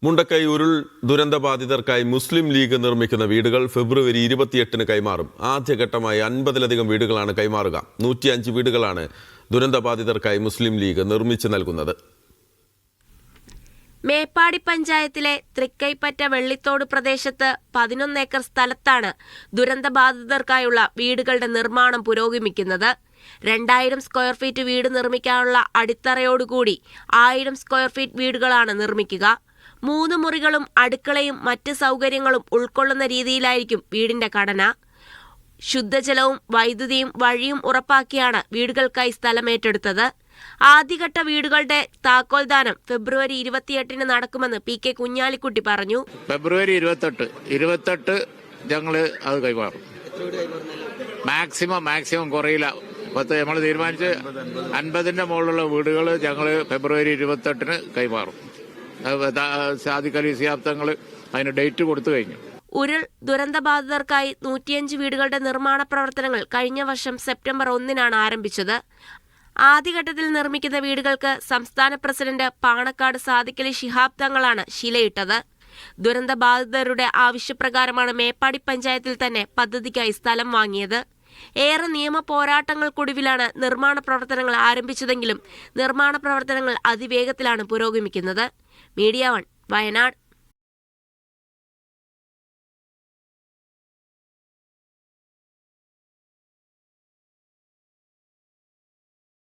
മുണ്ടക്കൈ ഉരുൾ ദുരന്തബാധിതർക്കായി മുസ്ലിം ലീഗ് നിർമ്മിക്കുന്ന വീടുകൾ ഫെബ്രുവരി 28-ന് കൈമാറും. ആദ്യഘട്ടമായി 50-ലധികം വീടുകളാണ് കൈമാറുക. 105 വീടുകളാണ് ദുരന്തബാധിതർക്കായി മുസ്ലിം ലീഗ് നിർമ്മിച്ചു നൽകുന്നത്. മേപ്പാടി പഞ്ചായത്തിലെ തൃക്കൈപ്പറ്റ വെള്ളിത്തോട് പ്രദേശത്ത് 11 ഏക്കർ സ്ഥലത്താണ് ദുരന്തബാധിതർക്കായുള്ള വീടുകളുടെ നിർമ്മാണം പുരോഗമിക്കുന്നത്. 2000 സ്ക്വയർ ഫീറ്റ് വീട് നിർമ്മിക്കാനുള്ള അടിത്തറയോടുകൂടി 1000 സ്ക്വയർ ഫീറ്റ് വീടുകളാണ് നിർമ്മിക്കുക. 3 മുറികളും അടുക്കളയും മറ്റ് സൗകര്യങ്ങളും ഉൾക്കൊള്ളുന്ന രീതിയിലായിരിക്കും വീടിന്റെ ഘടന. ശുദ്ധജലവും വൈദ്യുതിയും വഴിയും ഉറപ്പാക്കിയാണ് വീടുകൾക്കായി സ്ഥലമേറ്റെടുത്തത്. ആദ്യഘട്ട വീടുകളുടെ താക്കോൽദാനം ഫെബ്രുവരി 28-ന് നടക്കുമെന്ന് PK കുഞ്ഞാലിക്കുട്ടി പറഞ്ഞു. ഫെബ്രുവരി 28 ഞങ്ങള് അത് കൈമാറും. മാക്സിമം കുറയില്ല. നമ്മൾ തീരുമാനിച്ച് 50-ന്റെ മുകളിലുള്ള വീടുകൾ ഞങ്ങള് ഫെബ്രുവരി 28-ന് കൈമാറും. സാദിഖ് അലി ശിഹാബ് തങ്ങൾ അതിന് ഡേറ്റ് കൊടുത്തു കഴിഞ്ഞു. ഉരുൾ ദുരന്തബാധിതർക്കായി 105 വീടുകളുടെ നിർമ്മാണ പ്രവർത്തനങ്ങൾ കഴിഞ്ഞ വർഷം സെപ്റ്റംബർ 1-നാണ് ആരംഭിച്ചത്. ആദ്യഘട്ടത്തിൽ നിർമ്മിക്കുന്ന വീടുകൾക്ക് സംസ്ഥാന പ്രസിഡന്റ് പാണക്കാട് സാദിഖ് അലി ശിഹാബ് തങ്ങളാണ് ശിലയിട്ടത്. ദുരന്തബാധിതരുടെ ആവശ്യപ്രകാരമാണ് മേപ്പാടി പഞ്ചായത്തിൽ തന്നെ പദ്ധതിക്കായി സ്ഥലം വാങ്ങിയത്. ഏറെ നിയമ പോരാട്ടങ്ങൾക്കൊടുവിലാണ് നിർമ്മാണ പ്രവർത്തനങ്ങൾ ആരംഭിച്ചതെങ്കിലും നിർമ്മാണ പ്രവർത്തനങ്ങൾ അതിവേഗത്തിലാണ് പുരോഗമിക്കുന്നത്. മീഡിയ 1 വയനാട്.